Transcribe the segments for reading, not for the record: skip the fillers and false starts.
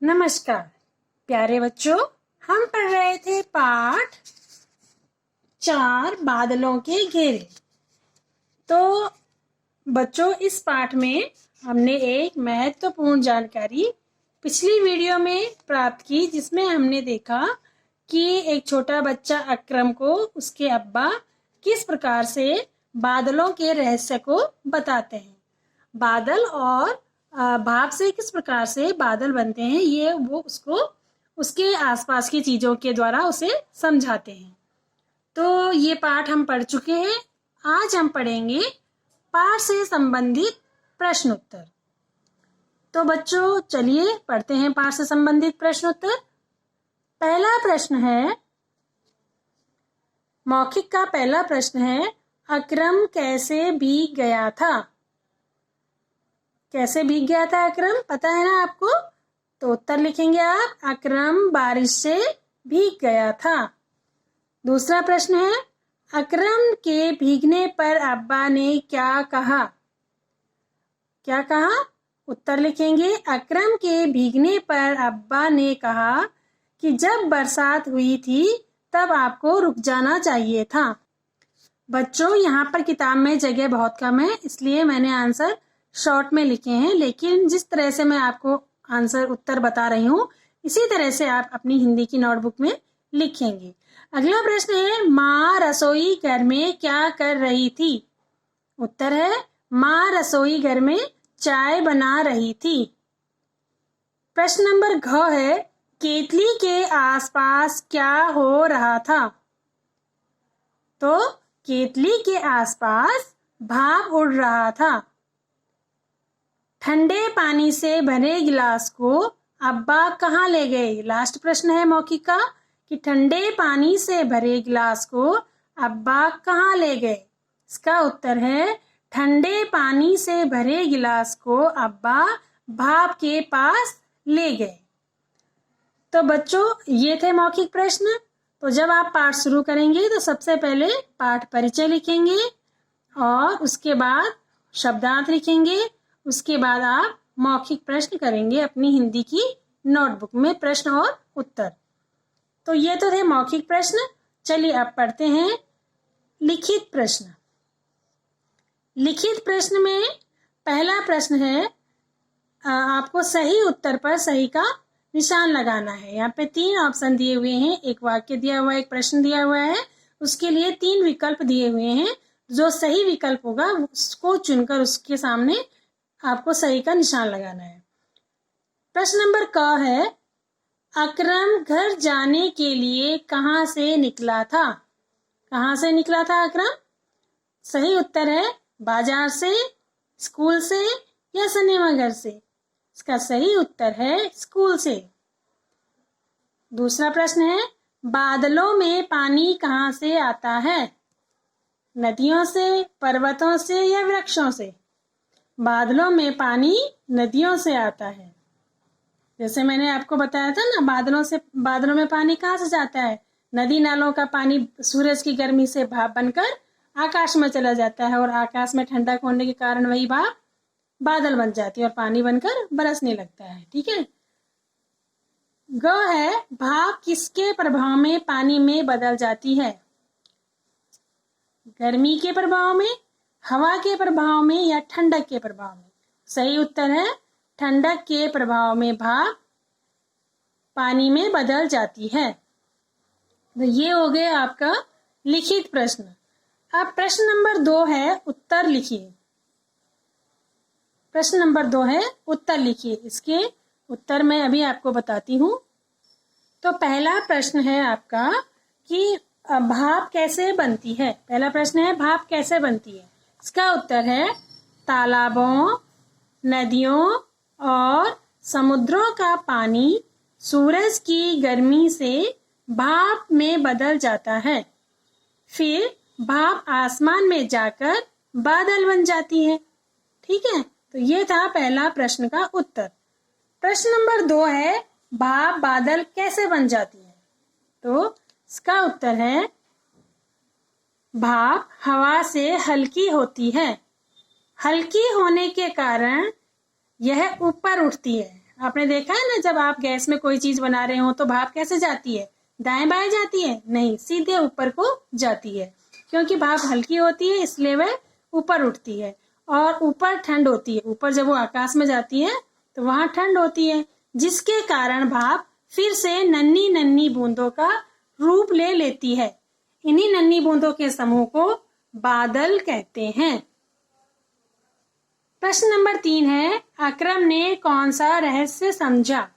नमस्कार प्यारे बच्चों, हम पढ़ रहे थे पाठ 4 बादलों के घेरे। तो बच्चों, इस पाठ में हमने एक महत्वपूर्ण जानकारी पिछली वीडियो में प्राप्त की, जिसमें हमने देखा कि एक छोटा बच्चा अक्रम को उसके अब्बा किस प्रकार से बादलों के रहस्य को बताते हैं। बादल और भाप से किस प्रकार से बादल बनते हैं, ये वो उसको उसके आसपास की चीजों के द्वारा उसे समझाते हैं। तो ये पाठ हम पढ़ चुके हैं। आज हम पढ़ेंगे पाठ से संबंधित प्रश्न उत्तर। तो बच्चों चलिए पढ़ते हैं पाठ से संबंधित प्रश्न उत्तर। पहला प्रश्न है, मौखिक का पहला प्रश्न है, अक्रम कैसे भीग गया था? कैसे भीग गया था अक्रम, पता है ना आपको? तो उत्तर लिखेंगे आप, अक्रम बारिश से भीग गया था। दूसरा प्रश्न है, अक्रम के भीगने पर अब्बा ने क्या कहा? क्या कहा? उत्तर लिखेंगे, अक्रम के भीगने पर अब्बा ने कहा कि जब बरसात हुई थी तब आपको रुक जाना चाहिए था। बच्चों, यहाँ पर किताब में जगह बहुत कम है, इसलिए मैंने आंसर शॉर्ट में लिखे हैं, लेकिन जिस तरह से मैं आपको आंसर उत्तर बता रही हूँ, इसी तरह से आप अपनी हिंदी की नोटबुक में लिखेंगे। अगला प्रश्न है, माँ रसोई घर में क्या कर रही थी? उत्तर है, माँ रसोई घर में चाय बना रही थी। प्रश्न नंबर घ है, केतली के आसपास क्या हो रहा था? तो केतली के आसपास भाप उड़ रहा था। ठंडे पानी से भरे गिलास को अब्बा कहाँ ले गए? लास्ट प्रश्न है मौखिक का कि ठंडे पानी से भरे गिलास को अब्बा कहाँ ले गए? इसका उत्तर है, ठंडे पानी से भरे गिलास को अब्बा भाप के पास ले गए। तो बच्चों, ये थे मौखिक प्रश्न। तो जब आप पाठ शुरू करेंगे तो सबसे पहले पाठ परिचय लिखेंगे और उसके बाद शब्दार्थ लिखेंगे। उसके बाद आप मौखिक प्रश्न करेंगे अपनी हिंदी की नोटबुक में, प्रश्न और उत्तर। तो ये तो थे मौखिक प्रश्न। चलिए अब पढ़ते हैं लिखित प्रश्न। लिखित प्रश्न में पहला प्रश्न है, आपको सही उत्तर पर सही का निशान लगाना है। यहाँ पे 3 ऑप्शन दिए हुए हैं, एक वाक्य दिया हुआ है, एक प्रश्न दिया हुआ है, उसके लिए 3 विकल्प दिए हुए हैं। जो सही विकल्प होगा उसको चुनकर उसके सामने आपको सही का निशान लगाना है। प्रश्न नंबर क है, अक्रम घर जाने के लिए कहाँ से निकला था? कहाँ से निकला था अक्रम? सही उत्तर है, बाजार से, स्कूल से या सिनेमा घर से। इसका सही उत्तर है स्कूल से। दूसरा प्रश्न है, बादलों में पानी कहाँ से आता है? नदियों से, पर्वतों से या वृक्षों से? बादलों में पानी नदियों से आता है। जैसे मैंने आपको बताया था ना, बादलों में पानी कहाँ से जाता है? नदी नालों का पानी सूरज की गर्मी से भाप बनकर आकाश में चला जाता है और आकाश में ठंडक होने के कारण वही भाप बादल बन जाती है और पानी बनकर बरसने लगता है। ठीक है। ग है, भाप किसके प्रभाव में पानी में बदल जाती है? गर्मी के प्रभाव में, हवा के प्रभाव में या ठंडक के प्रभाव में? सही उत्तर है, ठंडक के प्रभाव में भाप पानी में बदल जाती है। तो ये हो गया आपका लिखित प्रश्न। अब प्रश्न नंबर 2 है, उत्तर लिखिए। प्रश्न नंबर 2 है, उत्तर लिखिए। इसके उत्तर मैं अभी आपको बताती हूँ। तो पहला प्रश्न है आपका कि भाप कैसे बनती है? पहला प्रश्न है, भाप कैसे बनती है? इसका उत्तर है, तालाबों, नदियों और समुद्रों का पानी सूरज की गर्मी से भाप में बदल जाता है, फिर भाप आसमान में जाकर बादल बन जाती है। ठीक है। तो ये था पहला प्रश्न का उत्तर। प्रश्न नंबर 2 है, भाप बादल कैसे बन जाती है? तो इसका उत्तर है, भाप हवा से हल्की होती है। हल्की होने के कारण यह ऊपर उठती है। आपने देखा है ना, जब आप गैस में कोई चीज बना रहे हो तो भाप कैसे जाती है? दाएं बाएं जाती है? नहीं, सीधे ऊपर को जाती है। क्योंकि भाप हल्की होती है इसलिए वह ऊपर उठती है। और ऊपर ठंड होती है, ऊपर जब वो आकाश में जाती है तो वहां ठंड होती है, जिसके कारण भाप फिर से नन्ही नन्ही बूंदों का रूप ले लेती है। इन्हीं नन्ही बूंदों के समूह को बादल कहते हैं। प्रश्न नंबर 3 है, अकरम ने कौन सा रहस्य समझा?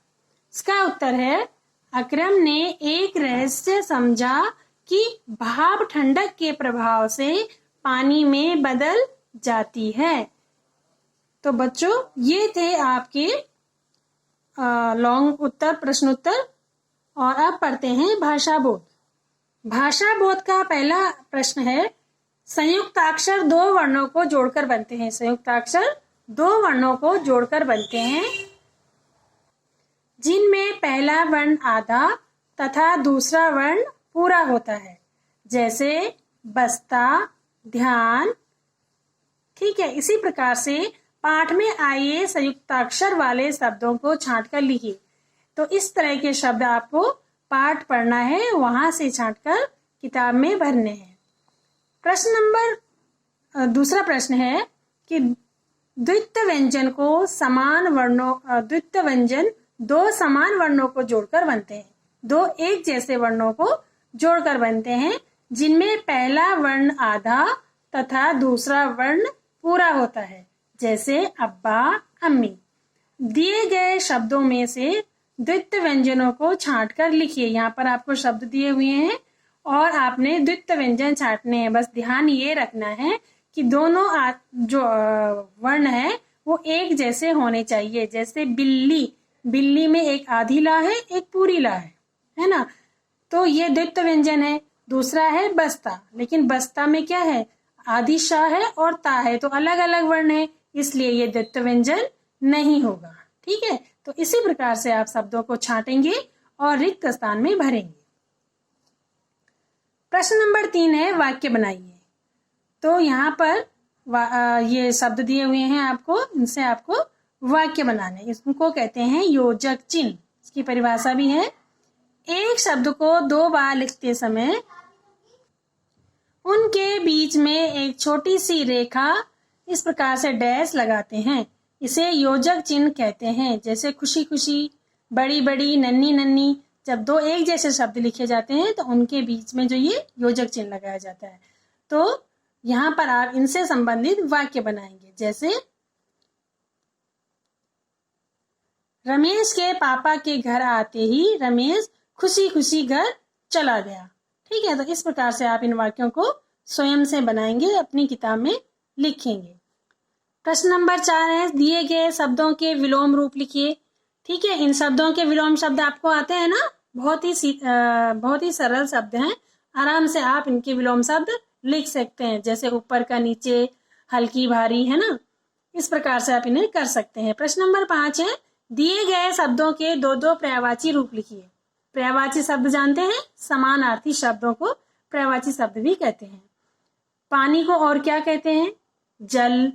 इसका उत्तर है, अकरम ने एक रहस्य समझा कि भाप ठंडक के प्रभाव से पानी में बदल जाती है। तो बच्चों, ये थे आपके लॉन्ग उत्तर, प्रश्न उत्तर। और अब पढ़ते हैं भाषा बोध। भाषा बोध का पहला प्रश्न है, संयुक्ताक्षर दो वर्णों को जोड़कर बनते हैं। संयुक्ताक्षर दो वर्णों को जोड़कर बनते हैं जिनमें पहला वर्ण आधा तथा दूसरा वर्ण पूरा होता है, जैसे बस्ता, ध्यान। ठीक है, इसी प्रकार से पाठ में आइए संयुक्ताक्षर वाले शब्दों को छांटकर लिखिए। तो इस तरह के शब्द आपको पाठ पढ़ना है, वहां से छांटकर किताब में भरने हैं। प्रश्न नंबर दूसरा प्रश्न है कि द्वित्व व्यंजन को समान वर्णों द्वित्व व्यंजन दो समान वर्णों को जोड़कर बनते हैं। दो एक जैसे वर्णों को जोड़कर बनते हैं जिनमें पहला वर्ण आधा तथा दूसरा वर्ण पूरा होता है, जैसे अब्बा, अम्मी। दिए गए शब्दों में से द्वित्व व्यंजनों को छांटकर लिखिए। यहाँ पर आपको शब्द दिए हुए हैं और आपने द्वित्व व्यंजन छांटने हैं। बस ध्यान ये रखना है कि दोनों जो वर्ण है वो एक जैसे होने चाहिए। जैसे बिल्ली, बिल्ली में एक आधी ला है, एक पूरी ला है ना? तो ये द्वित्व व्यंजन है। दूसरा है बस्ता, लेकिन बस्ता में क्या है? आधी शाह है और ता है, तो अलग अलग वर्ण है, इसलिए ये द्वित्व व्यंजन नहीं होगा। ठीक है, तो इसी प्रकार से आप शब्दों को छांटेंगे और रिक्त स्थान में भरेंगे। प्रश्न नंबर 3 है, वाक्य बनाइए। तो यहाँ पर ये शब्द दिए हुए हैं आपको, इनसे आपको वाक्य बनाने। इसको कहते हैं योजक चिन्ह। इसकी परिभाषा भी है, एक शब्द को दो बार लिखते समय उनके बीच में एक छोटी सी रेखा इस प्रकार से डैश लगाते हैं, इसे योजक चिन्ह कहते हैं। जैसे खुशी खुशी, बड़ी बड़ी, नन्ही नन्ही, जब दो एक जैसे शब्द लिखे जाते हैं तो उनके बीच में जो ये योजक चिन्ह लगाया जाता है। तो यहाँ पर आप इनसे संबंधित वाक्य बनाएंगे। जैसे रमेश के पापा के घर आते ही रमेश खुशी खुशी घर चला गया। ठीक है, तो इस प्रकार से आप इन वाक्यों को स्वयं से बनाएंगे, अपनी किताब में लिखेंगे। प्रश्न नंबर 4 है, दिए गए शब्दों के विलोम रूप लिखिए। ठीक है, इन शब्दों के विलोम शब्द आपको आते हैं ना? बहुत ही सरल शब्द हैं, आराम से आप इनके विलोम शब्द लिख सकते हैं। जैसे ऊपर का नीचे, हल्की भारी, है ना? इस प्रकार से आप इन्हें कर सकते हैं। प्रश्न नंबर 5 है, दिए गए शब्दों के दो दो पर्यायवाची रूप लिखिए। पर्यायवाची शब्द जानते हैं? समानार्थी शब्दों को पर्यायवाची शब्द भी कहते हैं। पानी को और क्या कहते हैं? जल।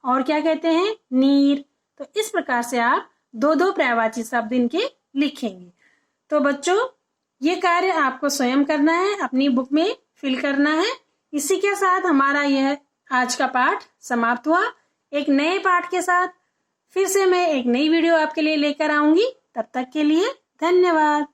और क्या कहते हैं? नीर। तो इस प्रकार से आप दो दो पर्यायवाची शब्द इनके लिखेंगे। तो बच्चों, ये कार्य आपको स्वयं करना है, अपनी बुक में फिल करना है। इसी के साथ हमारा यह आज का पाठ समाप्त हुआ। एक नए पाठ के साथ फिर से मैं एक नई वीडियो आपके लिए लेकर आऊंगी। तब तक के लिए धन्यवाद।